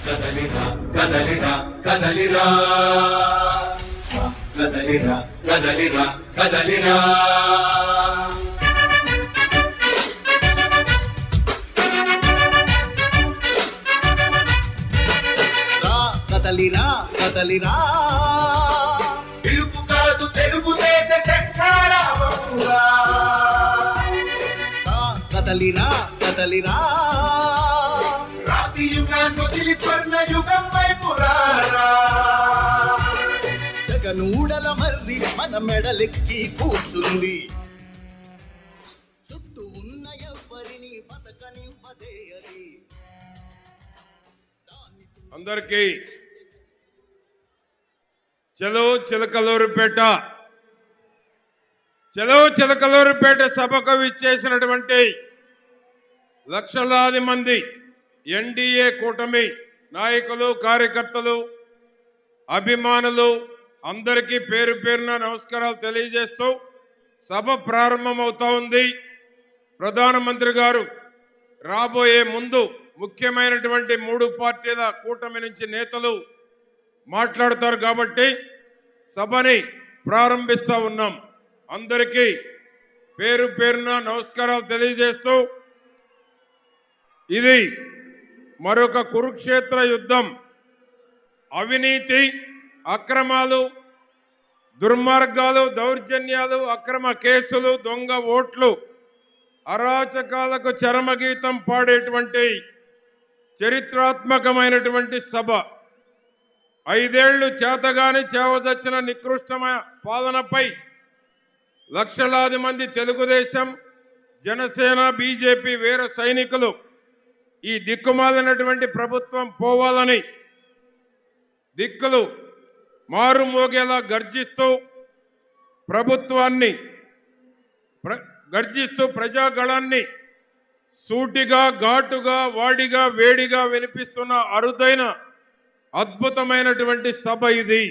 కదలిరా కదలిరా కదలిరా కదలిరా కదలిరా కదలిరా కదలిరా కదలిరా పిలుపు కాదు తెలుగుదేశ శంఖారావమురా కదలిరా కదలిరా రాతి యుగాన్ని వదిలి స్వర్ణ యుగం వైపు రారా జగనూడల మర్రి మన మెడలెక్కి కూర్చుంది చుట్టూ ఉన్న ఎవ్వరిని బతకనివ్వదే అని అందరికీ చలో చిలకలూరుపేట సభకు విచ్చేసినటువంటి లక్షలాది మంది ఎన్డీఏ కూటమి నాయకులు కార్యకర్తలు అభిమానులు అందరికీ పేరు పేరున నమస్కారాలు తెలియజేస్తూ సభ ప్రారంభమవుతా ఉంది. ప్రధానమంత్రి గారు రాబోయే ముందు ముఖ్యమైనటువంటి 3 పార్టీల కూటమి నుంచి నేతలు మాట్లాడతారు కాబట్టి సభని ప్రారంభిస్తా ఉన్నాం. అందరికీ పేరు పేరున నమస్కారాలు తెలియజేస్తూ ఇది మరొక కురుక్షేత్ర యుద్ధం. అవినీతి, అక్రమాలు, దుర్మార్గాలు, దౌర్జన్యాలు, అక్రమ కేసులు, దొంగ ఓట్లు, అరాచకాలకు చరమగీతం పాడేటువంటి చరిత్రాత్మకమైనటువంటి సభ. 5 ఏళ్లు చేతగాని చేవదచ్చిన నికృష్టమైన పాలనపై లక్షలాది మంది తెలుగుదేశం, జనసేన, బీజేపీ వీర సైనికులు ఈ దిక్కుమాలినటువంటి ప్రభుత్వం పోవాలని దిక్కులు మారుమోగేలా గర్జిస్తూ ప్రజాగళాన్ని సూటిగా, ఘాటుగా, వాడిగా, వేడిగా వినిపిస్తున్న అరుదైన అద్భుతమైనటువంటి సభ ఇది.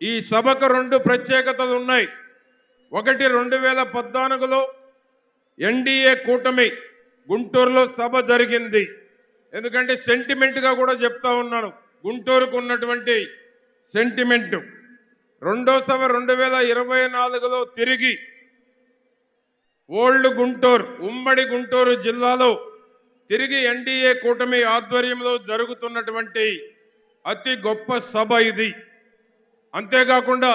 ఈ సభకు 2 ప్రత్యేకతలు ఉన్నాయి. ఒకటి, 2014లో ఎన్డీఏ కూటమి గుంటూరులో సభ జరిగింది. ఎందుకంటే సెంటిమెంట్గా కూడా చెప్తా ఉన్నాను, గుంటూరుకు ఉన్నటువంటి సెంటిమెంట్. రెండో సభ 2024లో తిరిగి ఓల్డ్ గుంటూరు, ఉమ్మడి గుంటూరు జిల్లాలో తిరిగి ఎన్డీఏ కూటమి ఆధ్వర్యంలో జరుగుతున్నటువంటి అతి గొప్ప సభ ఇది. అంతేకాకుండా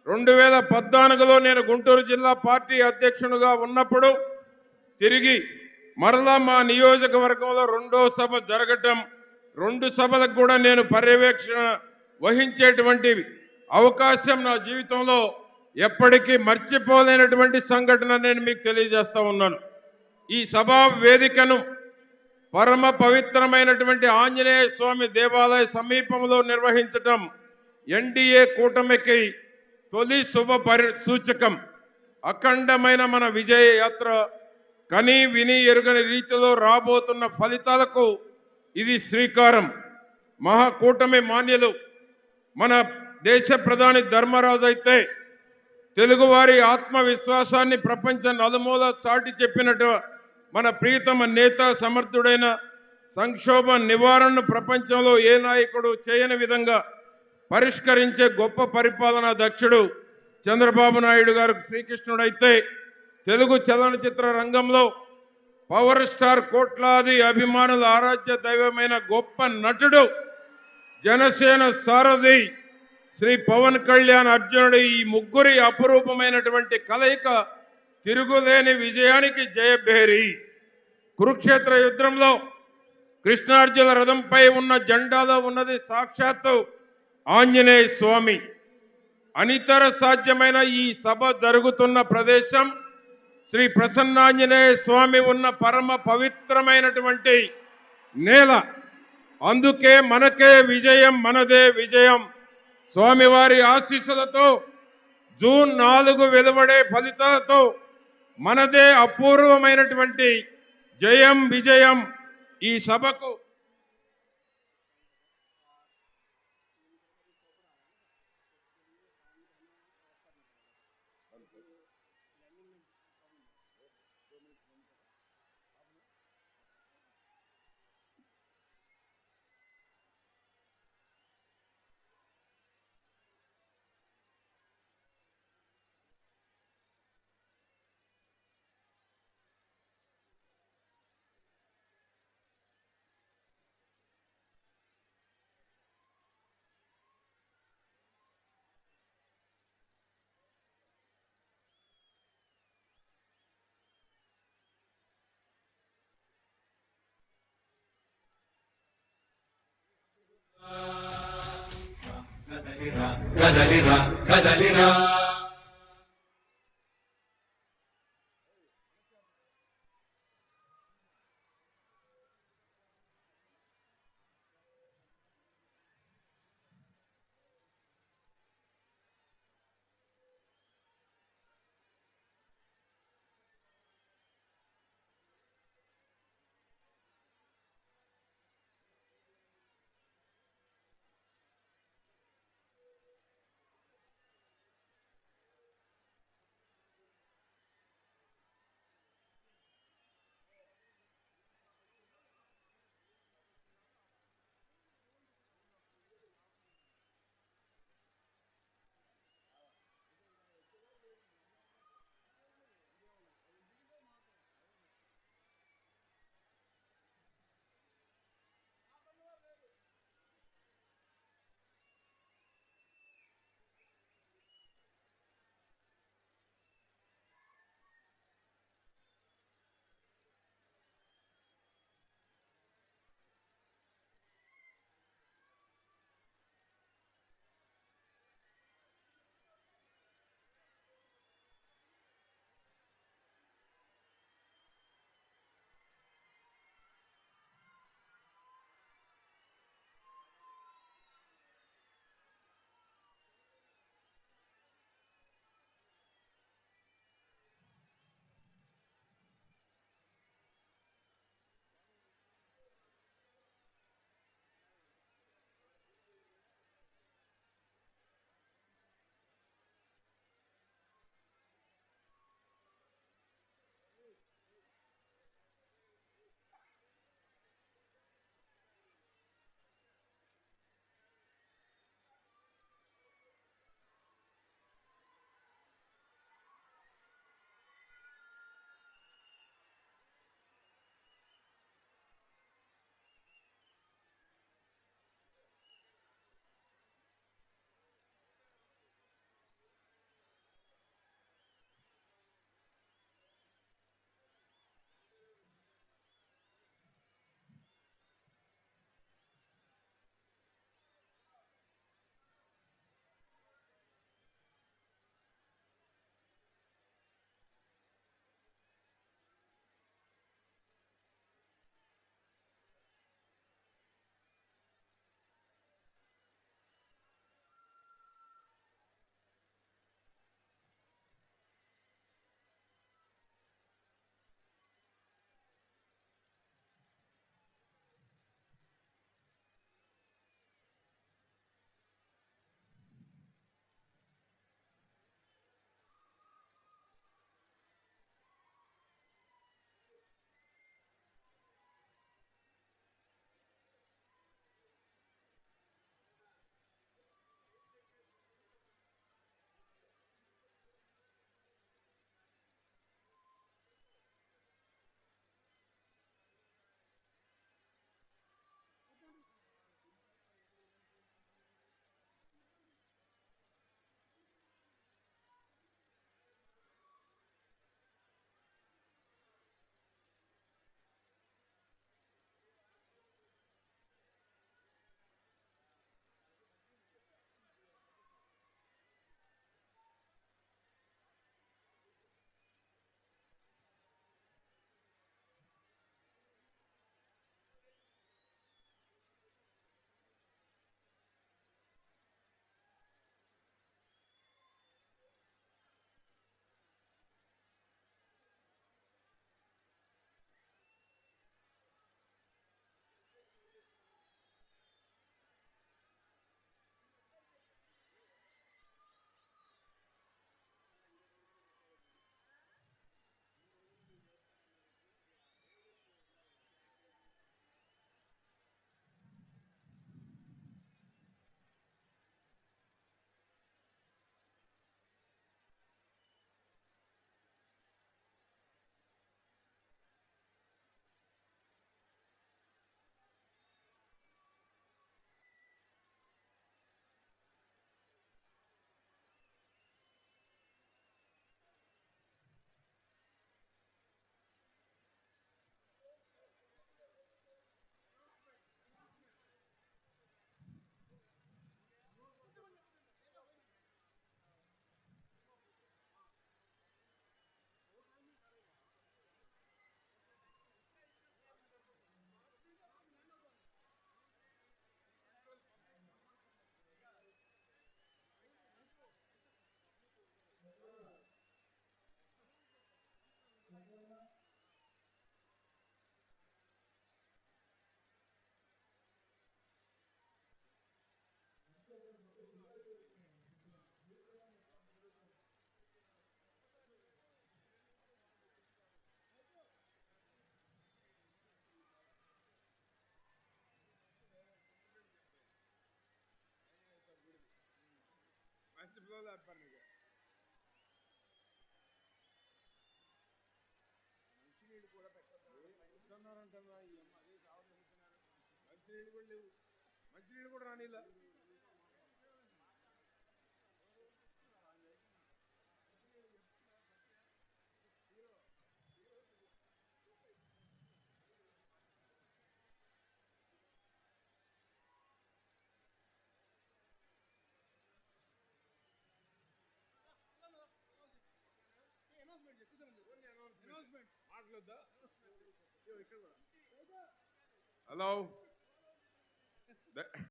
2014లో నేను గుంటూరు జిల్లా పార్టీ అధ్యక్షునిగా ఉన్నప్పుడు తిరిగి మరలా మా నియోజకవర్గంలో 2వ సభ జరగటం, 2 సభలకు కూడా నేను పర్యవేక్షణ వహించేటువంటి అవకాశం నా జీవితంలో ఎప్పటికీ మర్చిపోలేనటువంటి సంఘటన నేను మీకు తెలియజేస్తా ఉన్నాను. ఈ సభా వేదికను పరమ పవిత్రమైనటువంటి ఆంజనేయ స్వామి దేవాలయ సమీపంలో నిర్వహించటం ఎన్డీఏ కూటమికి తొలి శుభ సూచకం. అఖండమైన మన విజయ యాత్ర కని విని ఎరుగని రీతిలో రాబోతున్న ఫలితాలకు ఇది శ్రీకారం. మహాకూటమి మాన్యులు మన దేశ ప్రధాని ధర్మరాజు అయితే తెలుగువారి ఆత్మవిశ్వాసాన్ని ప్రపంచ నలుమూల చాటి చెప్పినట్టు మన ప్రియతమ నేత, సమర్థుడైన సంక్షోభ నివారణను ప్రపంచంలో ఏ నాయకుడు చేయని విధంగా పరిష్కరించే గొప్ప పరిపాలనా దక్షుడు చంద్రబాబు నాయుడు గారికి శ్రీకృష్ణుడైతే, తెలుగు చలనచిత్ర రంగంలో పవర్ స్టార్ కోట్లాది అభిమానుల ఆరాధ్య దైవమైన గొప్ప నటుడు జనసేన సారథి శ్రీ పవన్ కళ్యాణ్ అర్జునుడు. ఈ ముగ్గురి అపురూపమైనటువంటి కలయిక తిరుగులేని విజయానికి జయభేరి. కురుక్షేత్ర యుద్ధంలో కృష్ణార్జున రథంపై ఉన్న జెండాలో ఉన్నది సాక్షాత్తు ఆంజనేయ స్వామి. అనితర సాధ్యమైన ఈ సభ జరుగుతున్న ప్రదేశం శ్రీ ప్రసన్నాంజనేయ స్వామి ఉన్న పరమ పవిత్రమైనటువంటి నేల. అందుకే మనకే విజయం, మనదే విజయం. స్వామివారి ఆశీస్సులతో జూన్ 4 వెలువడే ఫలితాలతో మనదే అపూర్వమైనటువంటి జయం, విజయం. ఈ సభకు కదలిరా కదలిరా మంచినీళ్ళు కూడా పెట్టారంటున్నా ఈ అమ్మ అదే కావాలి అనుకున్నారు. మంచినీళ్ళు కూడా లేవు, మంచినీళ్ళు కూడా రానిలా. మాట్లాడద్దా హలో